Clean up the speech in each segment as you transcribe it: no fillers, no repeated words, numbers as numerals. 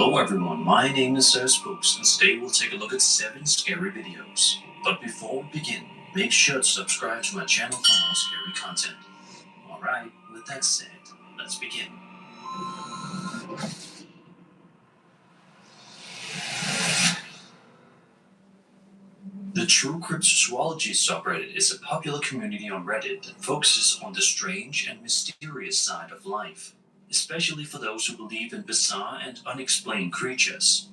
Hello everyone, my name is Spooks, and today we'll take a look at 7 scary videos. But before we begin, make sure to subscribe to my channel for more scary content. Alright, with that said, let's begin. The True Cryptozoology subreddit is a popular community on Reddit that focuses on the strange and mysterious side of life, especially for those who believe in bizarre and unexplained creatures.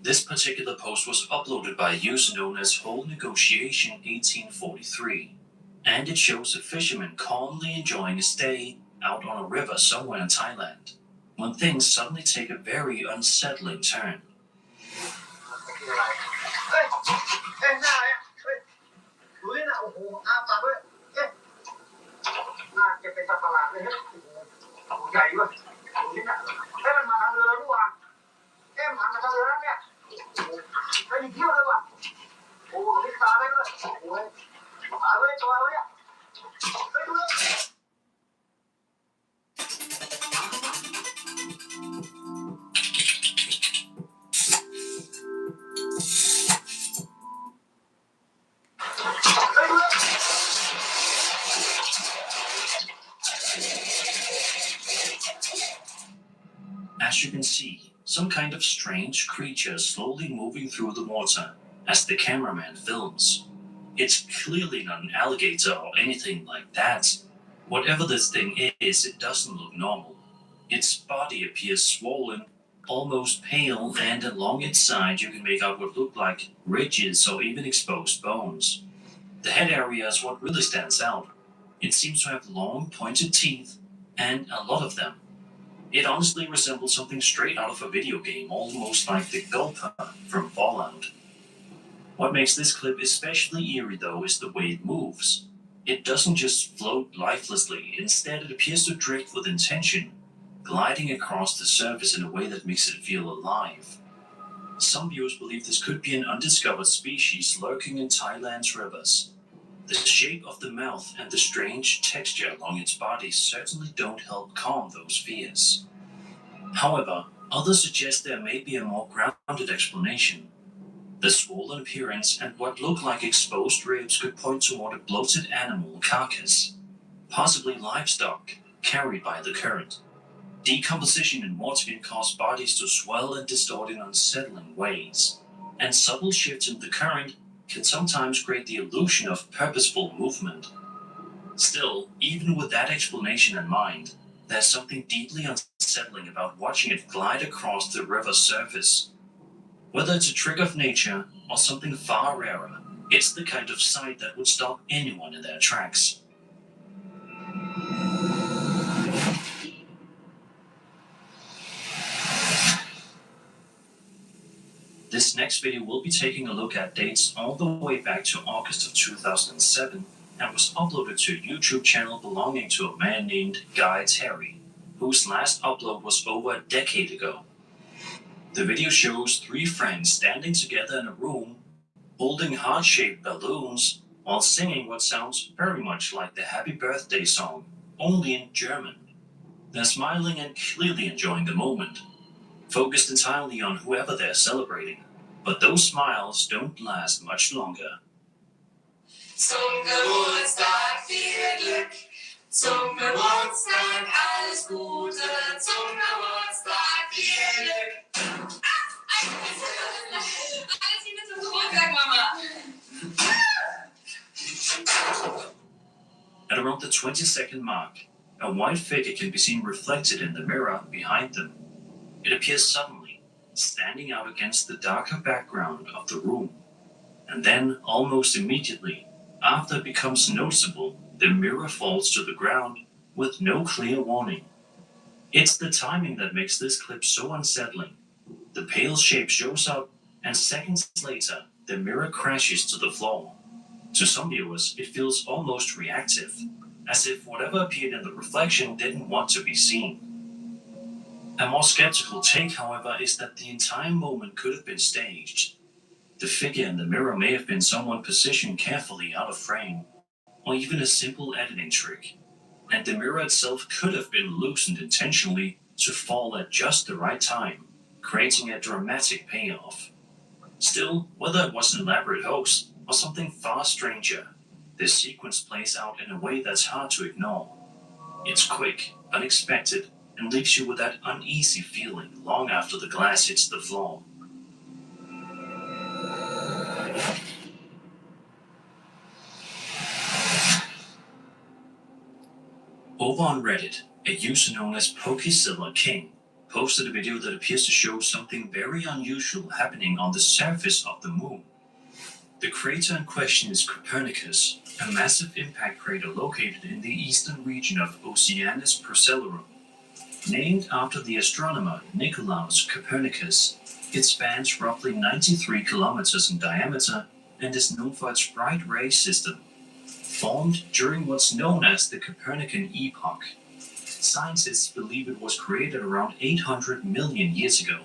This particular post was uploaded by a user known as Whole Negotiation 1843, and it shows a fisherman calmly enjoying his day out on a river somewhere in Thailand, when things suddenly take a very unsettling turn. As you can see, some kind of strange creature slowly moving through the water as the cameraman films. It's clearly not an alligator or anything like that. Whatever this thing is, it doesn't look normal. Its body appears swollen, almost pale, and along its side you can make out what look like ridges or even exposed bones. The head area is what really stands out. It seems to have long, pointed teeth, and a lot of them. It honestly resembles something straight out of a video game, almost like the Gulper from Fallout. What makes this clip especially eerie though is the way it moves. It doesn't just float lifelessly, instead it appears to drift with intention, gliding across the surface in a way that makes it feel alive. Some viewers believe this could be an undiscovered species lurking in Thailand's rivers. The shape of the mouth and the strange texture along its body certainly don't help calm those fears. However, others suggest there may be a more grounded explanation. The swollen appearance and what look like exposed ribs could point toward a bloated animal carcass, possibly livestock, carried by the current. Decomposition in water can cause bodies to swell and distort in unsettling ways, and subtle shifts in the current can sometimes create the illusion of purposeful movement. Still, even with that explanation in mind, there's something deeply unsettling about watching it glide across the river's surface. Whether it's a trick of nature or something far rarer, it's the kind of sight that would stop anyone in their tracks. This next video will be taking a look at dates all the way back to August of 2007 and was uploaded to a YouTube channel belonging to a man named Guy Terry, whose last upload was over a decade ago. The video shows 3 friends standing together in a room, holding heart-shaped balloons while singing what sounds very much like the Happy Birthday song, only in German. They're smiling and clearly enjoying the moment, focused entirely on whoever they're celebrating. But those smiles don't last much longer. Zum Geburtstag viel Glück, zum Geburtstag alles Gute, zum Geburtstag viel Glück. Alles Liebe zum Geburtstag, Mama. At around the 20-second mark, a white figure can be seen reflected in the mirror behind them. It appears suddenly, standing out against the darker background of the room. And then, almost immediately, after it becomes noticeable, the mirror falls to the ground with no clear warning. It's the timing that makes this clip so unsettling. The pale shape shows up, and seconds later, the mirror crashes to the floor. To some viewers, it feels almost reactive, as if whatever appeared in the reflection didn't want to be seen. A more skeptical take, however, is that the entire moment could have been staged. The figure in the mirror may have been someone positioned carefully out of frame, or even a simple editing trick. And the mirror itself could have been loosened intentionally to fall at just the right time, creating a dramatic payoff. Still, whether it was an elaborate hoax or something far stranger, this sequence plays out in a way that's hard to ignore. It's quick, unexpected, and leaves you with that uneasy feeling long after the glass hits the floor. Over on Reddit, a user known as Pokezilla King posted a video that appears to show something very unusual happening on the surface of the moon. The crater in question is Copernicus, a massive impact crater located in the eastern region of Oceanus Procellarum. Named after the astronomer Nicolaus Copernicus, it spans roughly 93 kilometers in diameter and is known for its bright ray system. Formed during what's known as the Copernican epoch, scientists believe it was created around 800 million years ago.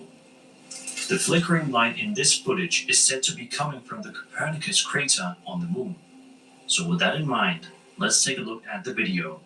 The flickering light in this footage is said to be coming from the Copernicus crater on the moon. So with that in mind, let's take a look at the video.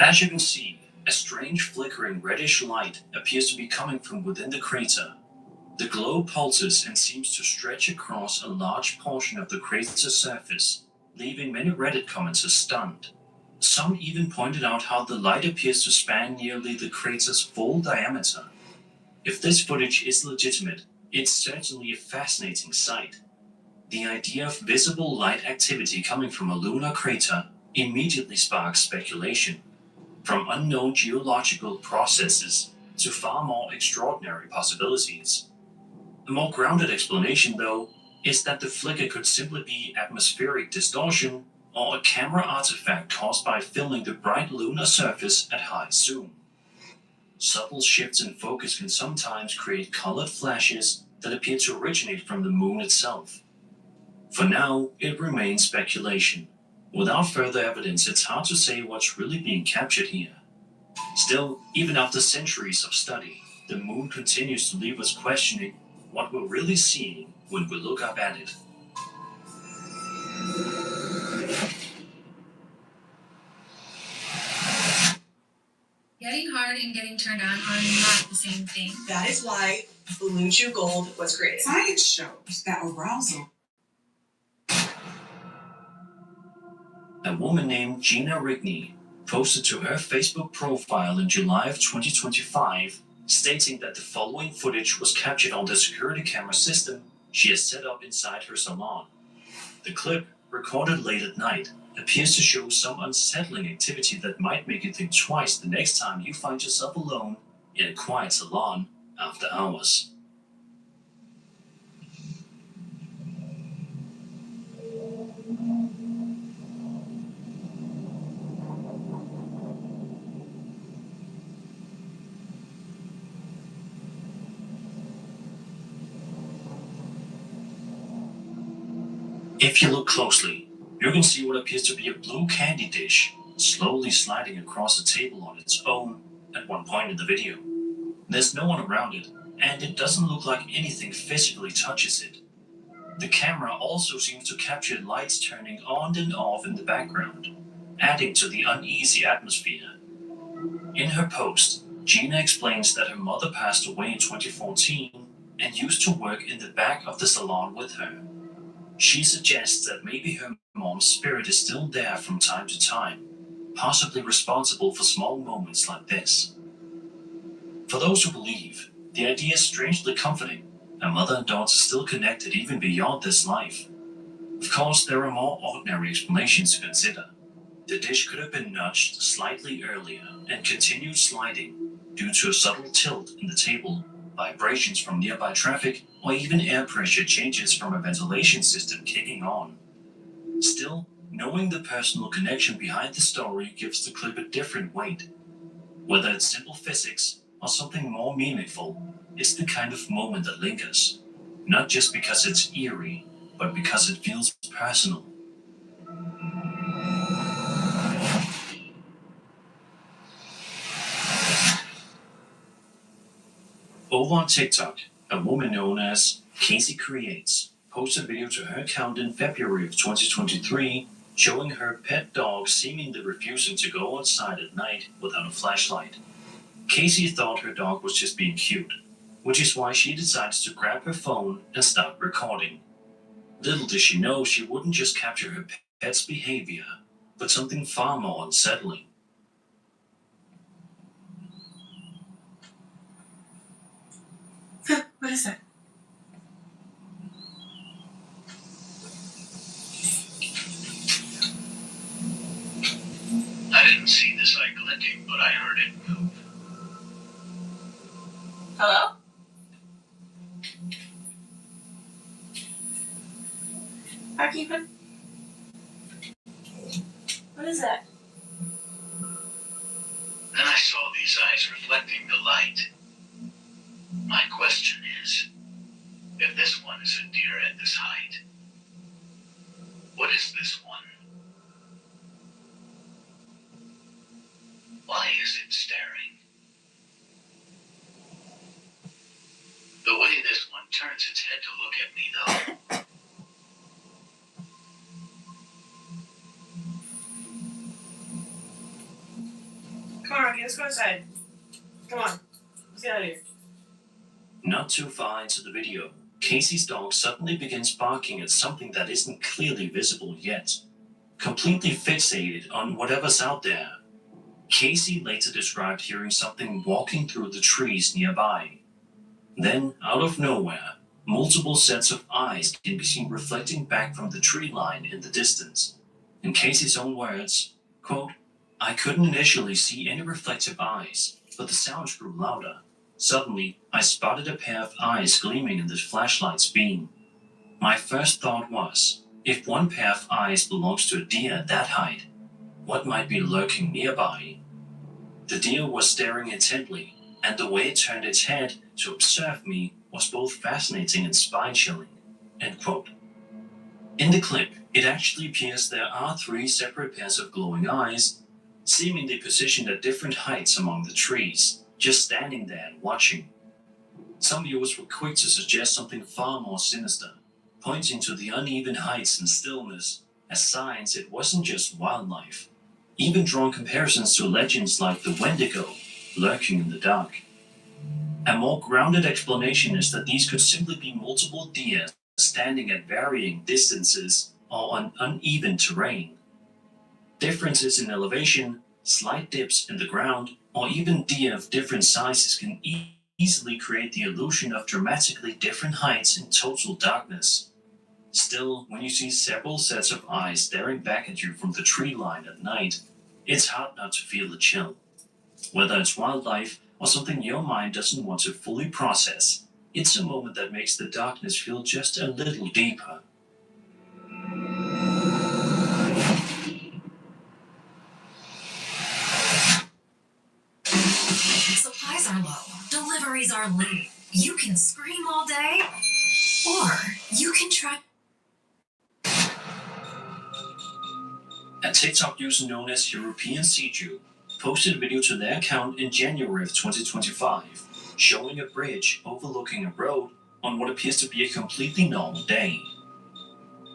As you can see, a strange flickering reddish light appears to be coming from within the crater. The glow pulses and seems to stretch across a large portion of the crater's surface, leaving many Reddit commenters stunned. Some even pointed out how the light appears to span nearly the crater's full diameter. If this footage is legitimate, it's certainly a fascinating sight. The idea of visible light activity coming from a lunar crater immediately sparks speculation. From unknown geological processes to far more extraordinary possibilities. A more grounded explanation, though, is that the flicker could simply be atmospheric distortion or a camera artifact caused by filming the bright lunar surface at high zoom. Subtle shifts in focus can sometimes create colored flashes that appear to originate from the moon itself. For now, it remains speculation. Without further evidence, it's hard to say what's really being captured here. Still, even after centuries of study, the moon continues to leave us questioning what we're really seeing when we look up at it. Getting hard and getting turned on are not the same thing. That is why Blue Chew Gold was created. Science shows that arousal. A woman named Gina Rigney posted to her Facebook profile in July of 2025, stating that the following footage was captured on the security camera system she has set up inside her salon. The clip, recorded late at night, appears to show some unsettling activity that might make you think twice the next time you find yourself alone in a quiet salon after hours. If you look closely, you can see what appears to be a blue candy dish slowly sliding across the table on its own at one point in the video. There's no one around it, and it doesn't look like anything physically touches it. The camera also seems to capture lights turning on and off in the background, adding to the uneasy atmosphere. In her post, Gina explains that her mother passed away in 2014 and used to work in the back of the salon with her. She suggests that maybe her mom's spirit is still there from time to time, possibly responsible for small moments like this. For those who believe, the idea is strangely comforting. A mother and daughter still connected even beyond this life. Of course, there are more ordinary explanations to consider. The dish could have been nudged slightly earlier and continued sliding due to a subtle tilt in the table, vibrations from nearby traffic, or even air pressure changes from a ventilation system kicking on. Still, knowing the personal connection behind the story gives the clip a different weight. Whether it's simple physics or something more meaningful, it's the kind of moment that lingers. Not just because it's eerie, but because it feels personal. Over on TikTok, a woman known as Casey Creates posted a video to her account in February of 2023 showing her pet dog seemingly refusing to go outside at night without a flashlight. Casey thought her dog was just being cute, which is why she decided to grab her phone and start recording. Little did she know she wouldn't just capture her pet's behavior, but something far more unsettling. What is that? I didn't see this eye glinting, but I heard it move. Hello? Barkeeper? What is that? Then I saw these eyes reflecting the light. My question is, if this one is a deer at this height, what is this one? Why is it staring? The way this one turns its head to look at me, though. Come on, Rocky, let's go inside. Come on. Let's get out of here. Not too far into the video, Casey's dog suddenly begins barking at something that isn't clearly visible yet, completely fixated on whatever's out there. Casey later described hearing something walking through the trees nearby. Then, out of nowhere, multiple sets of eyes can be seen reflecting back from the tree line in the distance. In Casey's own words, quote, "I couldn't initially see any reflective eyes, but the sounds grew louder. Suddenly, I spotted a pair of eyes gleaming in the flashlight's beam. My first thought was, if one pair of eyes belongs to a deer at that height, what might be lurking nearby?" The deer was staring intently, and the way it turned its head to observe me was both fascinating and spine-chilling. End quote. In the clip, it actually appears there are 3 separate pairs of glowing eyes, seemingly positioned at different heights among the trees, just standing there and watching. Some viewers were quick to suggest something far more sinister, pointing to the uneven heights and stillness as signs it wasn't just wildlife, even drawing comparisons to legends like the Wendigo lurking in the dark. A more grounded explanation is that these could simply be multiple deer standing at varying distances or on uneven terrain. Differences in elevation, slight dips in the ground, or even deer of different sizes can easily create the illusion of dramatically different heights in total darkness. Still, when you see several sets of eyes staring back at you from the tree line at night, it's hard not to feel a chill. Whether it's wildlife or something your mind doesn't want to fully process, it's a moment that makes the darkness feel just a little deeper. Supplies are low, deliveries are late. You can scream all day, or you can try. A TikTok user known as European Seiju posted a video to their account in January of 2025, showing a bridge overlooking a road on what appears to be a completely normal day.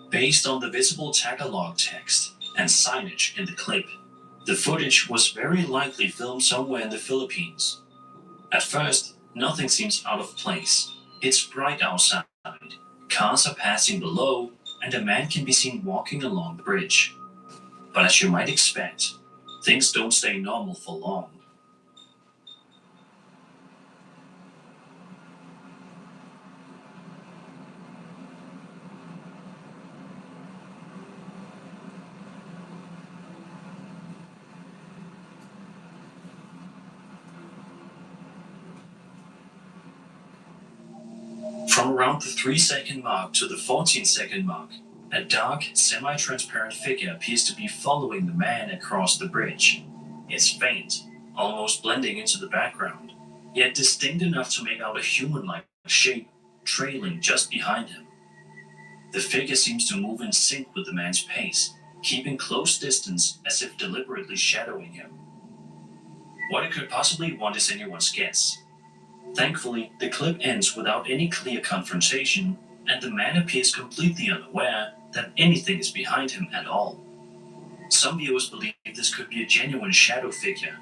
Based on the visible Tagalog text and signage in the clip, the footage was very likely filmed somewhere in the Philippines. At first, nothing seems out of place. It's bright outside, cars are passing below, and a man can be seen walking along the bridge. But as you might expect, things don't stay normal for long. From around the 3-second mark to the 14-second mark, a dark, semi-transparent figure appears to be following the man across the bridge. It's faint, almost blending into the background, yet distinct enough to make out a human-like shape. trailing just behind him. The figure seems to move in sync with the man's pace, keeping close distance as if deliberately shadowing him. What it could possibly want is anyone's guess. Thankfully, the clip ends without any clear confrontation, and the man appears completely unaware that anything is behind him at all. Some viewers believe this could be a genuine shadow figure,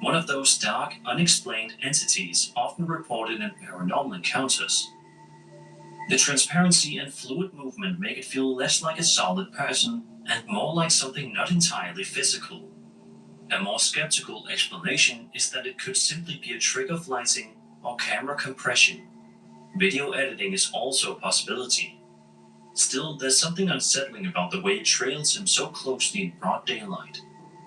one of those dark, unexplained entities often reported in paranormal encounters. The transparency and fluid movement make it feel less like a solid person and more like something not entirely physical. A more skeptical explanation is that it could simply be a trick of lighting or camera compression. Video editing is also a possibility. Still, there's something unsettling about the way it trails him so closely in broad daylight.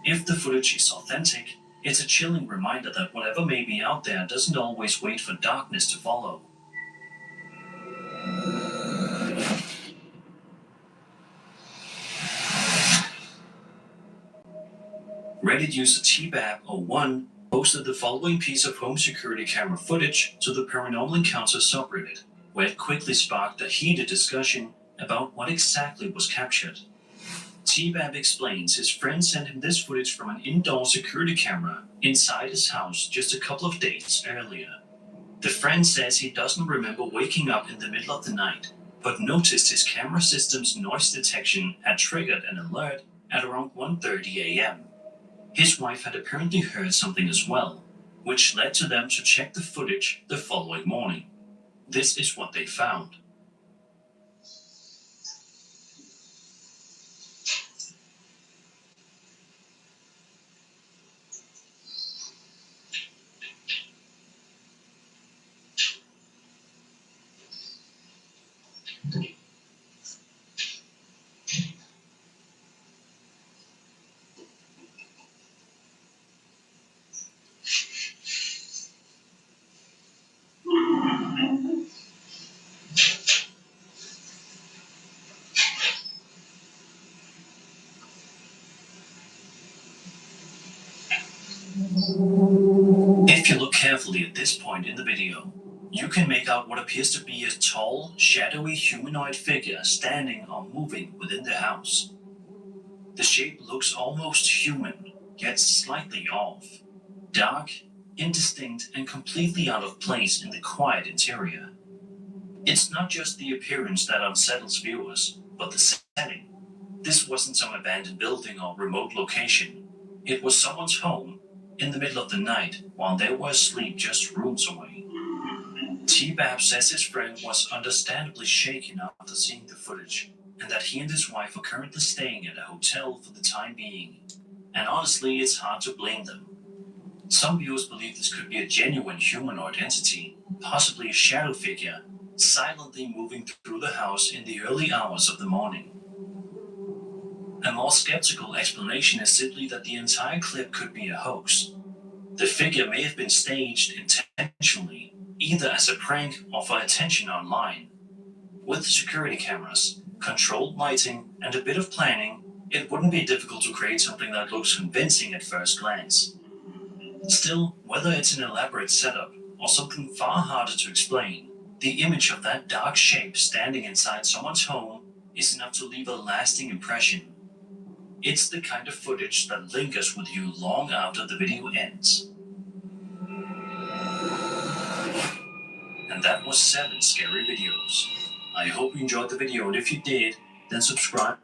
If the footage is authentic, it's a chilling reminder that whatever may be out there doesn't always wait for darkness to follow. Reddit user TBAB01 posted the following piece of home security camera footage to the Paranormal Encounters subreddit, where it quickly sparked a heated discussion about what exactly was captured. TBAB explains his friend sent him this footage from an indoor security camera inside his house just a couple of days earlier. The friend says he doesn't remember waking up in the middle of the night, but noticed his camera system's noise detection had triggered an alert at around 1:30 a.m. His wife had apparently heard something as well, which led to them to check the footage the following morning. This is what they found. If you look carefully at this point in the video, you can make out what appears to be a tall, shadowy humanoid figure standing or moving within the house. The shape looks almost human, yet slightly off. Dark, indistinct, and completely out of place in the quiet interior. It's not just the appearance that unsettles viewers, but the setting. This wasn't some abandoned building or remote location. It was someone's home, in the middle of the night, while they were asleep just rooms away. T-Bab says his friend was understandably shaken after seeing the footage, and that he and his wife are currently staying at a hotel for the time being. And honestly, it's hard to blame them. Some viewers believe this could be a genuine humanoid entity, possibly a shadow figure, silently moving through the house in the early hours of the morning. A more skeptical explanation is simply that the entire clip could be a hoax. The figure may have been staged intentionally, either as a prank or for attention online. With security cameras, controlled lighting, and a bit of planning, it wouldn't be difficult to create something that looks convincing at first glance. Still, whether it's an elaborate setup or something far harder to explain, the image of that dark shape standing inside someone's home is enough to leave a lasting impression. It's the kind of footage that lingers with you long after the video ends. And that was 7 scary videos. I hope you enjoyed the video, and if you did, then subscribe.